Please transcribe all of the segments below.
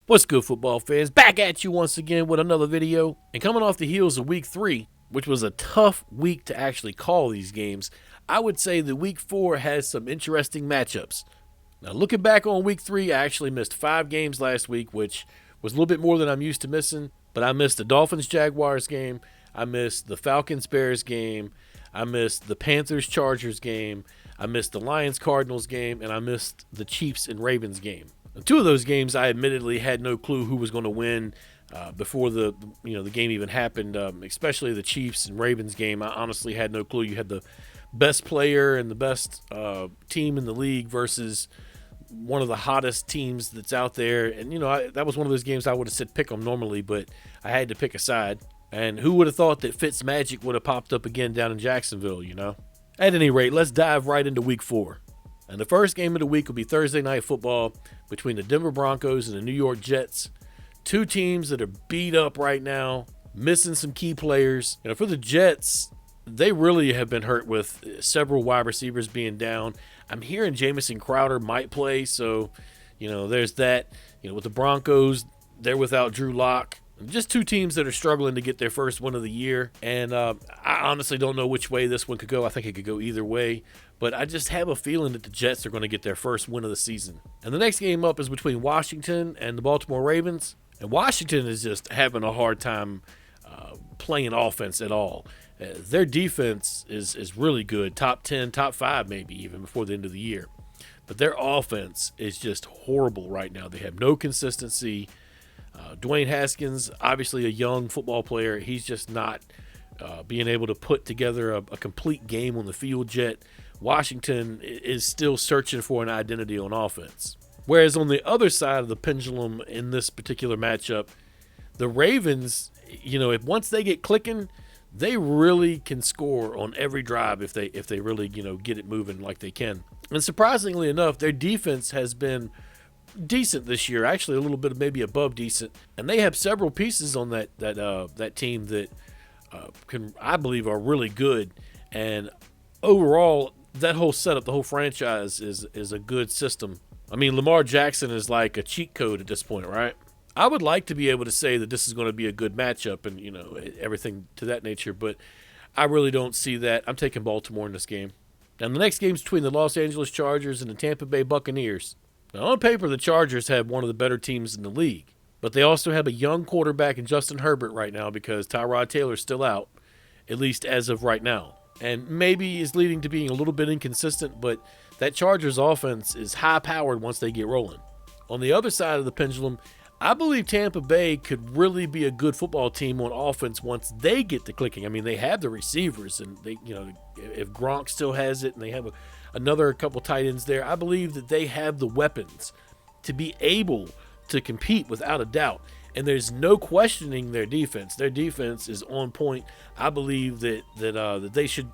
What's good, football fans? Back at you once again with another video. And coming off the heels of week 3, which was a tough week to actually call these games, I would say that week 4 has some interesting matchups. Now, looking back on week 3, I actually missed 5 games last week, which was a little bit more than I'm used to missing. But I missed the Dolphins-Jaguars game. I missed the Falcons-Bears game. I missed the Panthers-Chargers game. I missed the Lions-Cardinals game. And I missed the Chiefs and Ravens game. 2 of those games, I admittedly had no clue who was going to win before the game even happened. Especially the Chiefs and Ravens game, I honestly had no clue. You had the best player and the best team in the league versus one of the hottest teams that's out there. And that was one of those games I would have said pick 'em normally, but I had to pick a side. And who would have thought that Fitzmagic would have popped up again down in Jacksonville? At any rate, let's dive right into week 4. And the first game of the week will be Thursday Night Football between the Denver Broncos and the New York Jets. 2 teams that are beat up right now, missing some key players. For the Jets, they really have been hurt with several wide receivers being down. I'm hearing Jamison Crowder might play, so, there's that. With the Broncos, they're without Drew Lock. Just 2 teams that are struggling to get their first win of the year. And I honestly don't know which way this one could go. I think it could go either way. But I just have a feeling that the Jets are going to get their first win of the season. And the next game up is between Washington and the Baltimore Ravens. And Washington is just having a hard time playing offense at all. Their defense is really good. Top 10, top 5 maybe even before the end of the year. But their offense is just horrible right now. They have no consistency. Dwayne Haskins, obviously a young football player, he's just not being able to put together a complete game on the field yet. Washington is still searching for an identity on offense. Whereas on the other side of the pendulum in this particular matchup, the Ravens, if once they get clicking, they really can score on every drive if they really get it moving like they can. And surprisingly enough, their defense has been decent this year, actually a little bit maybe above decent, and they have several pieces on that team that I believe are really good. And overall, that whole setup, the whole franchise is a good system. I mean, Lamar Jackson is like a cheat code at this point, right? I would like to be able to say that this is going to be a good matchup and everything to that nature, but I really don't see that. I'm taking Baltimore in this game. And the next game is between the Los Angeles Chargers and the Tampa Bay Buccaneers. Now, on paper, the Chargers have one of the better teams in the league, but they also have a young quarterback in Justin Herbert right now because Tyrod Taylor's still out, at least as of right now. And maybe is leading to being a little bit inconsistent, but that Chargers offense is high-powered once they get rolling. On the other side of the pendulum, I believe Tampa Bay could really be a good football team on offense once they get to clicking. I mean, they have the receivers, and they, if Gronk still has it, and they have another couple tight ends there, I believe that they have the weapons to be able to compete without a doubt. And there's no questioning their defense. Their defense is on point. I believe that they should,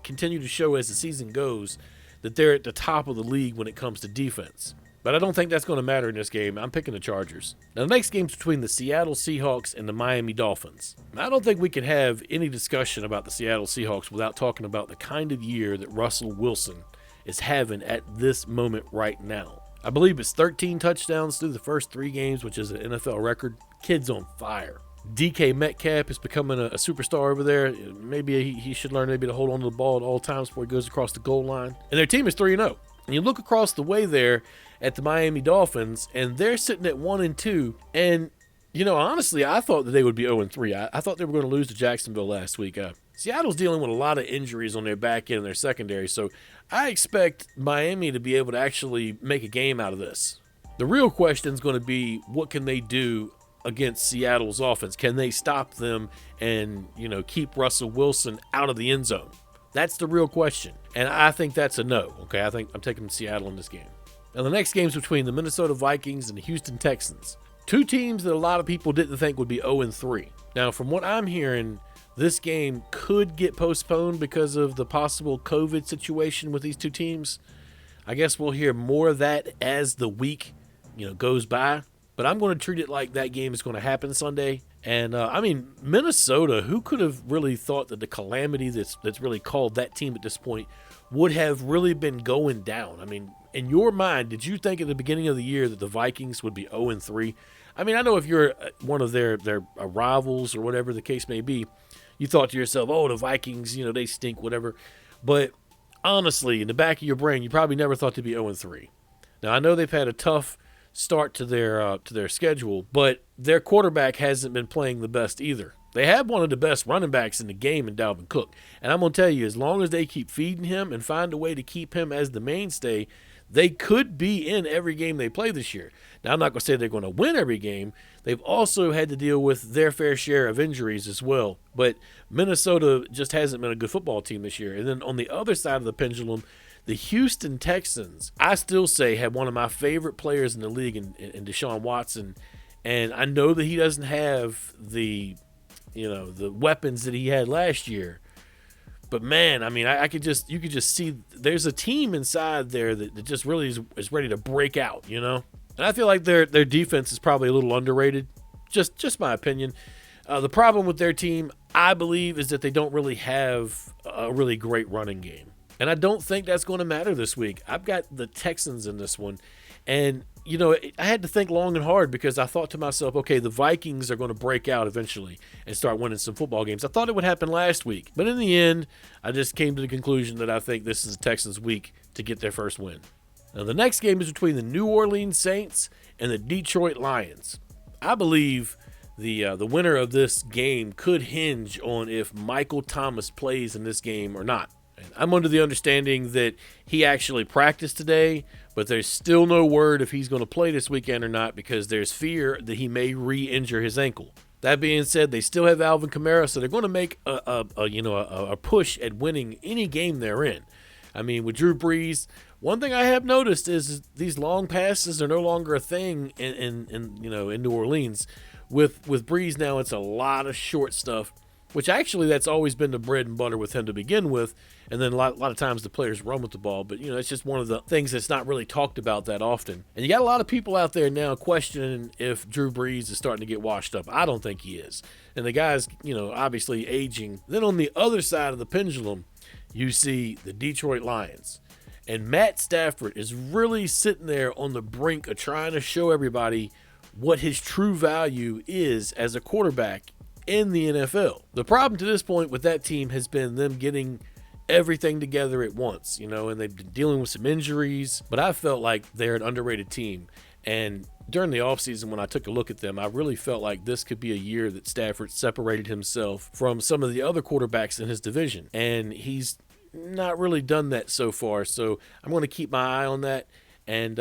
continue to show as the season goes that they're at the top of the league when it comes to defense. But I don't think that's going to matter in this game. I'm picking the Chargers. Now, the next game is between the Seattle Seahawks and the Miami Dolphins. Now, I don't think we can have any discussion about the Seattle Seahawks without talking about the kind of year that Russell Wilson is having at this moment right now. I believe it's 13 touchdowns through the first 3 games, which is an NFL record. Kid's on fire. DK Metcalf is becoming a superstar over there. Maybe he should learn to hold on to the ball at all times before he goes across the goal line. And their team is 3-0. And you look across the way there at the Miami Dolphins, and they're sitting at 1-2. And, honestly, I thought that they would be 0-3. I thought they were going to lose to Jacksonville last week. Seattle's dealing with a lot of injuries on their back end and their secondary, so I expect Miami to be able to actually make a game out of this. The real question is going to be, what can they do against Seattle's offense? Can they stop them and, keep Russell Wilson out of the end zone? That's the real question, and I think that's a no. Okay, I think I'm taking Seattle in this game. Now, the next game is between the Minnesota Vikings and the Houston Texans. 2 teams that a lot of people didn't think would be 0-3. Now, from what I'm hearing, this game could get postponed because of the possible COVID situation with these 2 teams. I guess we'll hear more of that as the week, goes by. But I'm going to treat it like that game is going to happen Sunday. And, Minnesota, who could have really thought that the calamity that's really called that team at this point would have really been going down? I mean, In your mind, did you think at the beginning of the year that the Vikings would be 0-3? I mean, I know if you're one of their rivals or whatever the case may be, you thought to yourself, oh, the Vikings, they stink, whatever. But honestly, in the back of your brain, you probably never thought to be 0-3. Now, I know they've had a tough start to their schedule, but their quarterback hasn't been playing the best either. They have one of the best running backs in the game in Dalvin Cook. And I'm going to tell you, as long as they keep feeding him and find a way to keep him as the mainstay, they could be in every game they play this year. Now, I'm not going to say they're going to win every game. They've also had to deal with their fair share of injuries as well. But Minnesota just hasn't been a good football team this year. And then on the other side of the pendulum, the Houston Texans, I still say, have one of my favorite players in the league in Deshaun Watson. And I know that he doesn't have the weapons that he had last year. But man, I mean, you could just see there's a team inside there that just really is ready to break out, And I feel like their defense is probably a little underrated. Just my opinion. The problem with their team, I believe, is that they don't really have a really great running game. And I don't think that's going to matter this week. I've got the Texans in this one. And, I had to think long and hard because I thought to myself, okay, the Vikings are going to break out eventually and start winning some football games. I thought it would happen last week. But in the end, I just came to the conclusion that I think this is the Texans' week to get their first win. Now, the next game is between the New Orleans Saints and the Detroit Lions. I believe the winner of this game could hinge on if Michael Thomas plays in this game or not. And I'm under the understanding that he actually practiced today, but there's still no word if he's going to play this weekend or not because there's fear that he may re-injure his ankle. That being said, they still have Alvin Kamara, so they're going to make a push at winning any game they're in. I mean, with Drew Brees, one thing I have noticed is these long passes are no longer a thing in New Orleans. With Brees now, it's a lot of short stuff, which actually that's always been the bread and butter with him to begin with. And then a lot of times the players run with the ball. But, it's just one of the things that's not really talked about that often. And you got a lot of people out there now questioning if Drew Brees is starting to get washed up. I don't think he is. And the guy's, obviously aging. Then on the other side of the pendulum, you see the Detroit Lions. And Matt Stafford is really sitting there on the brink of trying to show everybody what his true value is as a quarterback in the NFL. The problem to this point with that team has been them getting everything together at once, and they've been dealing with some injuries, but I felt like they're an underrated team. And during the offseason, when I took a look at them, I really felt like this could be a year that Stafford separated himself from some of the other quarterbacks in his division. And he's not really done that so far. So I'm going to keep my eye on that. And,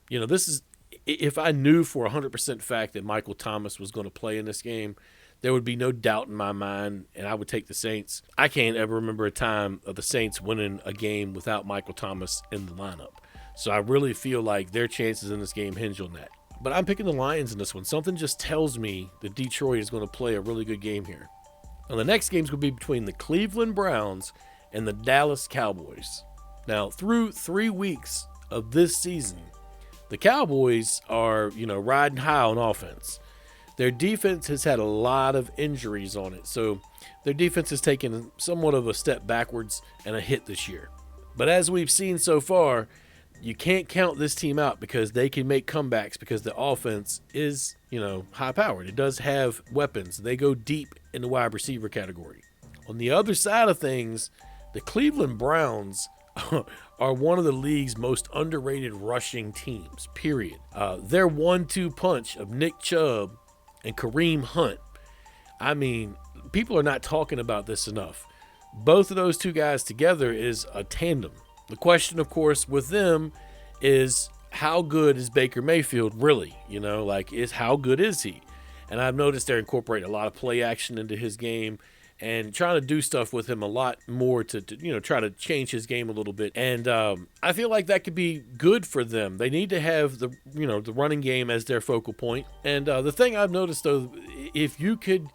this is, if I knew for 100% fact that Michael Thomas was going to play in this game, there would be no doubt in my mind, and I would take the Saints. I can't ever remember a time of the Saints winning a game without Michael Thomas in the lineup. So I really feel like their chances in this game hinge on that. But I'm picking the Lions in this one. Something just tells me that Detroit is going to play a really good game here. Now, the next game is going to be between the Cleveland Browns and the Dallas Cowboys. Now, through 3 weeks of this season, the Cowboys are, riding high on offense. Their defense has had a lot of injuries on it, so their defense has taken somewhat of a step backwards and a hit this year. But as we've seen so far, you can't count this team out because they can make comebacks because the offense is, high-powered. It does have weapons. They go deep in the wide receiver category. On the other side of things, the Cleveland Browns are one of the league's most underrated rushing teams, period. Their 1-2 punch of Nick Chubb and Kareem Hunt, I mean, people are not talking about this enough. Both of those two guys together is a tandem. The question, of course, with them is how good is Baker Mayfield really? How good is he? And I've noticed they're incorporating a lot of play action into his game and trying to do stuff with him a lot more to try to change his game a little bit. And I feel like that could be good for them. They need to have the running game as their focal point. And the thing I've noticed, though, if you could,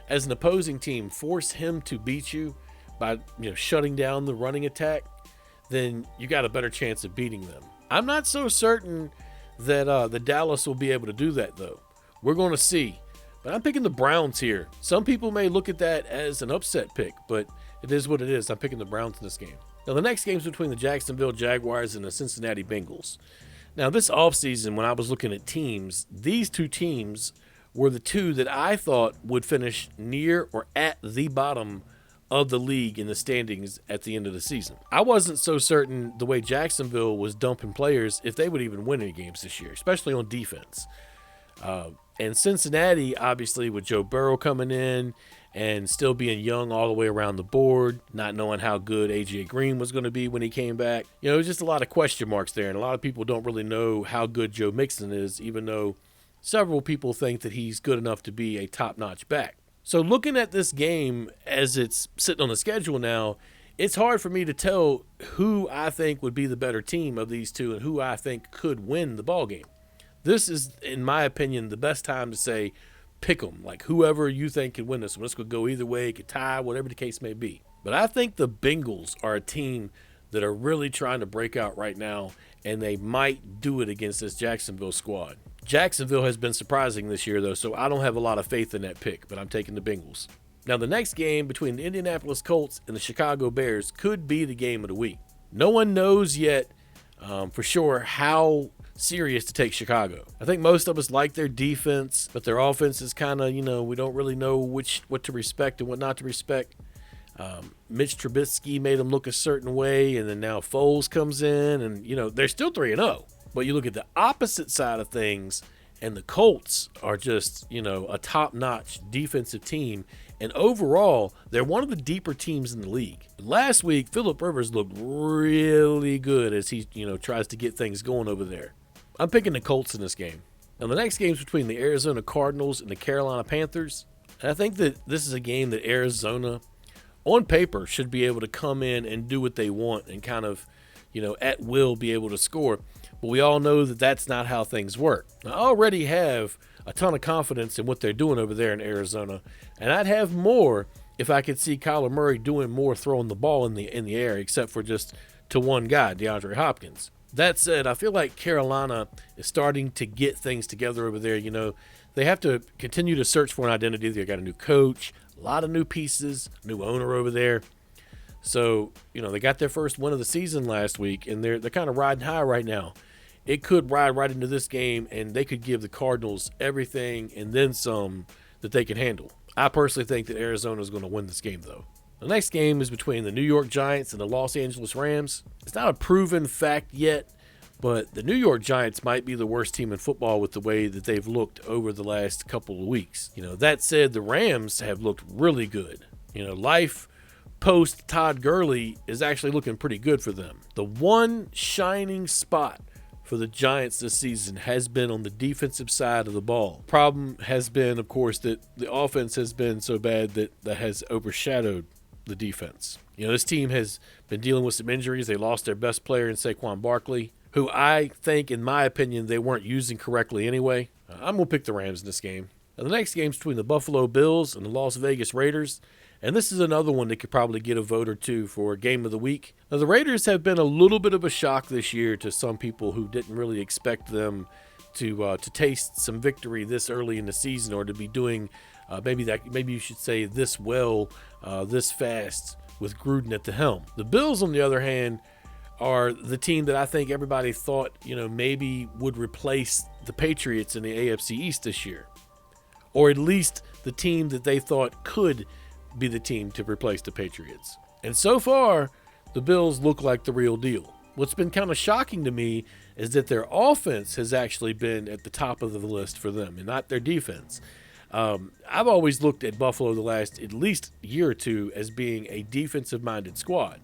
as an opposing team, force him to beat you by shutting down the running attack, then you got a better chance of beating them. I'm not so certain that the Dallas will be able to do that, though. We're going to see. But I'm picking the Browns here. Some people may look at that as an upset pick, but it is what it is. I'm picking the Browns in this game. Now, the next game is between the Jacksonville Jaguars and the Cincinnati Bengals. Now, this offseason, when I was looking at teams, these two teams were the two that I thought would finish near or at the bottom of the league in the standings at the end of the season. I wasn't so certain the way Jacksonville was dumping players if they would even win any games this year, especially on defense. And Cincinnati, obviously, with Joe Burrow coming in and still being young all the way around the board, not knowing how good A.J. Green was going to be when he came back. There's just a lot of question marks there, and a lot of people don't really know how good Joe Mixon is, even though several people think that he's good enough to be a top-notch back. So looking at this game as it's sitting on the schedule now, it's hard for me to tell who I think would be the better team of these two and who I think could win the ball game. This is, in my opinion, the best time to say pick them. Like whoever you think can win this one. This could go either way. It could tie, whatever the case may be. But I think the Bengals are a team that are really trying to break out right now, and they might do it against this Jacksonville squad. Jacksonville has been surprising this year, though, so I don't have a lot of faith in that pick, but I'm taking the Bengals. Now, the next game between the Indianapolis Colts and the Chicago Bears could be the game of the week. No one knows yet for sure how serious to take Chicago. I think most of us like their defense, but their offense is kind of, we don't really know what to respect and what not to respect. Mitch Trubisky made them look a certain way, and then now Foles comes in, and, they're still 3-0. But you look at the opposite side of things, and the Colts are just, a top-notch defensive team. And overall, they're one of the deeper teams in the league. Last week, Phillip Rivers looked really good as he, tries to get things going over there. I'm picking the Colts in this game. Now, the next game is between the Arizona Cardinals and the Carolina Panthers. And I think that this is a game that Arizona, on paper, should be able to come in and do what they want and kind of, at will be able to score. But we all know that that's not how things work. I already have a ton of confidence in what they're doing over there in Arizona, and I'd have more if I could see Kyler Murray doing more throwing the ball in the air, except for just to one guy, DeAndre Hopkins. That said, I feel like Carolina is starting to get things together over there. They have to continue to search for an identity. They got a new coach, a lot of new pieces, new owner over there. So, they got their first win of the season last week, and they're kind of riding high right now. It could ride right into this game, and they could give the Cardinals everything and then some that they can handle. I personally think that Arizona is going to win this game, though. The next game is between the New York Giants and the Los Angeles Rams. It's not a proven fact yet, but the New York Giants might be the worst team in football with the way that they've looked over the last couple of weeks. That said, the Rams have looked really good. Life post Todd Gurley is actually looking pretty good for them. The one shining spot for the Giants this season has been on the defensive side of the ball. Problem has been, of course, that the offense has been so bad that has overshadowed the defense. This team has been dealing with some injuries. They lost their best player in Saquon Barkley, who I think, in my opinion, they weren't using correctly anyway. I'm going to pick the Rams in this game. Now, the next game is between the Buffalo Bills and the Las Vegas Raiders. And this is another one that could probably get a vote or two for Game of the Week. Now, the Raiders have been a little bit of a shock this year to some people who didn't really expect them to taste some victory this early in the season, or to be doing maybe you should say this well, this fast with Gruden at the helm. The Bills, on the other hand, are the team that I think everybody thought maybe would replace the Patriots in the AFC East this year, or at least the team that they thought could be the team to replace the Patriots. And so far, the Bills look like the real deal. What's been kind of shocking to me is that their offense has actually been at the top of the list for them, and not their defense. I've always looked at Buffalo the last at least year or two as being a defensive-minded squad.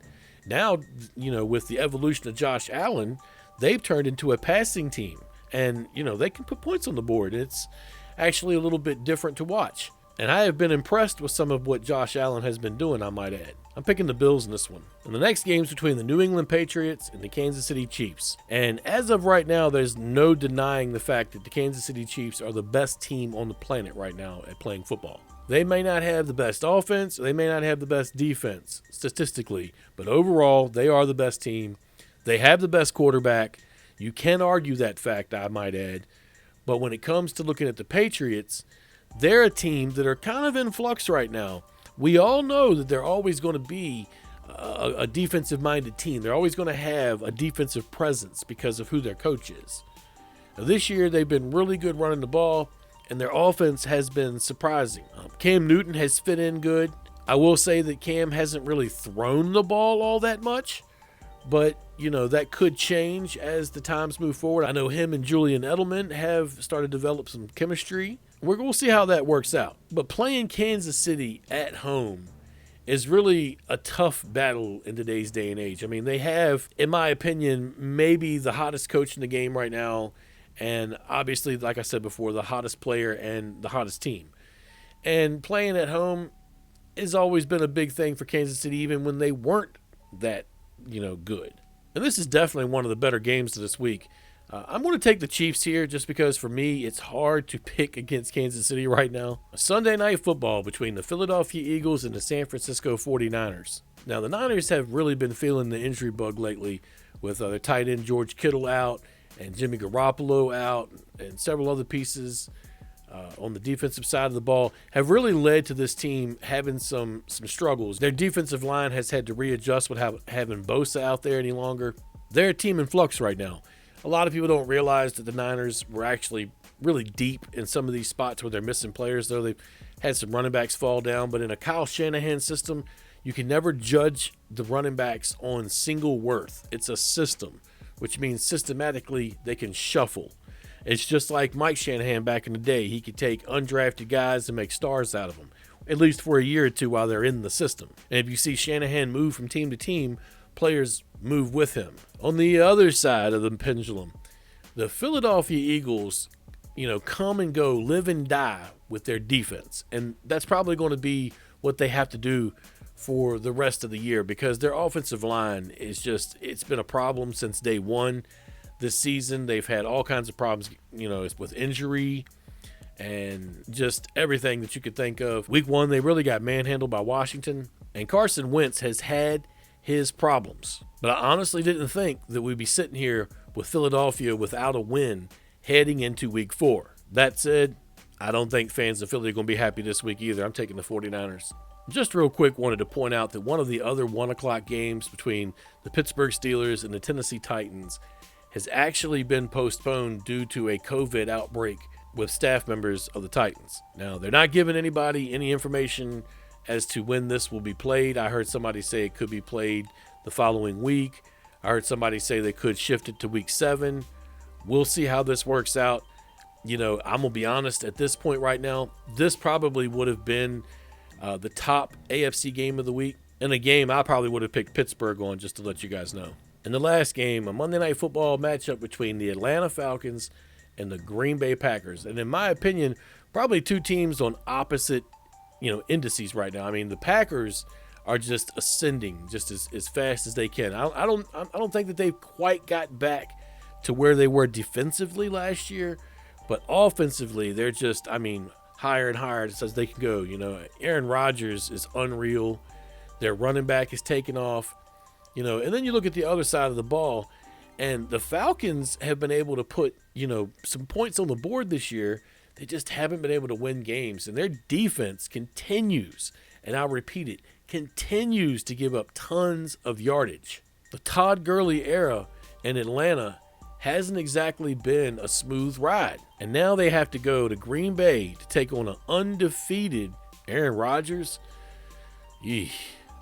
Now, with the evolution of Josh Allen, they've turned into a passing team, and, they can put points on the board. It's actually a little bit different to watch. And I have been impressed with some of what Josh Allen has been doing, I might add. I'm picking the Bills in this one. And the next game is between the New England Patriots and the Kansas City Chiefs. And as of right now, there's no denying the fact that the Kansas City Chiefs are the best team on the planet right now at playing football. They may not have the best offense, or they may not have the best defense, statistically, but overall, they are the best team. They have the best quarterback. You can argue that fact, I might add. But when it comes to looking at the Patriots, they're a team that are kind of in flux right now. We all know that they're always going to be a defensive-minded team. They're always going to have a defensive presence because of who their coach is. Now, this year, they've been really good running the ball, and their offense has been surprising. Cam Newton has fit in good. I will say that Cam hasn't really thrown the ball all that much, but, that could change as the times move forward. I know him and Julian Edelman have started to develop some chemistry. We'll see how that works out. But playing Kansas City at home is really a tough battle in today's day and age. I mean, they have, in my opinion, maybe the hottest coach in the game right now, and obviously, like I said before, the hottest player and the hottest team. And playing at home has always been a big thing for Kansas City, even when they weren't that, good. And this is definitely one of the better games of this week. I'm going to take the Chiefs here just because, for me, it's hard to pick against Kansas City right now. A Sunday night football between the Philadelphia Eagles and the San Francisco 49ers. Now, the Niners have really been feeling the injury bug lately with their tight end George Kittle out and Jimmy Garoppolo out and several other pieces on the defensive side of the ball have really led to this team having some struggles. Their defensive line has had to readjust with having Bosa out there any longer. They're a team in flux right now. A lot of people don't realize that the Niners were actually really deep in some of these spots where they're missing players, though they've had some running backs fall down. But in a Kyle Shanahan system, you can never judge the running backs on single worth. It's a system, which means systematically they can shuffle. It's just like Mike Shanahan back in the day. He could take undrafted guys and make stars out of them, at least for a year or two while they're in the system. And if you see Shanahan move from team to team, players move with him. On the other side of the pendulum, the Philadelphia Eagles, come and go, live and die with their defense. And that's probably going to be what they have to do for the rest of the year because their offensive line is it's been a problem since day one. This season, they've had all kinds of problems, with injury and just everything that you could think of. Week one, they really got manhandled by Washington, and Carson Wentz has had his problems. But I honestly didn't think that we'd be sitting here with Philadelphia without a win heading into week 4. That said, I don't think fans of Philly are going to be happy this week either. I'm taking the 49ers. Just real quick, wanted to point out that one of the other 1 o'clock games between the Pittsburgh Steelers and the Tennessee Titans has actually been postponed due to a COVID outbreak with staff members of the Titans. Now, they're not giving anybody any information as to when this will be played. I heard somebody say it could be played the following week. I heard somebody say they could shift it to week 7. We'll see how this works out. I'm going to be honest, at this point right now, this probably would have been the top AFC game of the week. And a game I probably would have picked Pittsburgh on, just to let you guys know. In the last game, a Monday Night Football matchup between the Atlanta Falcons and the Green Bay Packers. And in my opinion, probably two teams on opposite, indices right now. I mean, the Packers are just ascending just as fast as they can. I don't think that they've quite got back to where they were defensively last year, but offensively, they're just, higher and higher as they can go. Aaron Rodgers is unreal. Their running back is taking off. And then you look at the other side of the ball, and the Falcons have been able to put, some points on the board this year. They just haven't been able to win games. And their defense continues, and I'll repeat it, continues to give up tons of yardage. The Todd Gurley era in Atlanta hasn't exactly been a smooth ride. And now they have to go to Green Bay to take on an undefeated Aaron Rodgers. Eesh.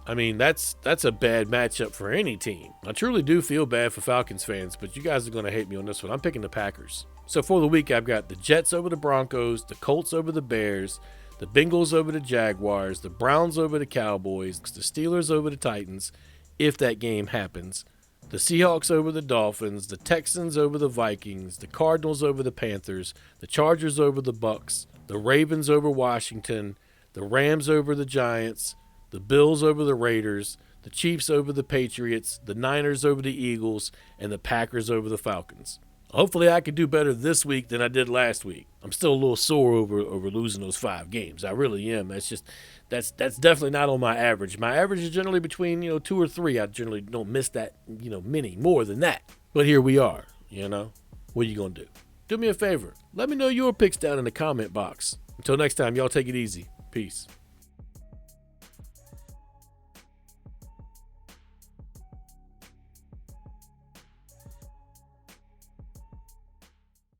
That's a bad matchup for any team. I truly do feel bad for Falcons fans, but you guys are going to hate me on this one. I'm picking the Packers. So for the week, I've got the Jets over the Broncos, the Colts over the Bears, the Bengals over the Jaguars, the Browns over the Cowboys, the Steelers over the Titans, if that game happens, the Seahawks over the Dolphins, the Texans over the Vikings, the Cardinals over the Panthers, the Chargers over the Bucks, the Ravens over Washington, the Rams over the Giants, the Bills over the Raiders, the Chiefs over the Patriots, the Niners over the Eagles, and the Packers over the Falcons. Hopefully I can do better this week than I did last week. I'm still a little sore over losing those 5 games. I really am. That's definitely not on my average. My average is generally between, 2 or 3. I generally don't miss that, many more than that. But here we are, What are you going to do? Do me a favor. Let me know your picks down in the comment box. Until next time, y'all take it easy. Peace.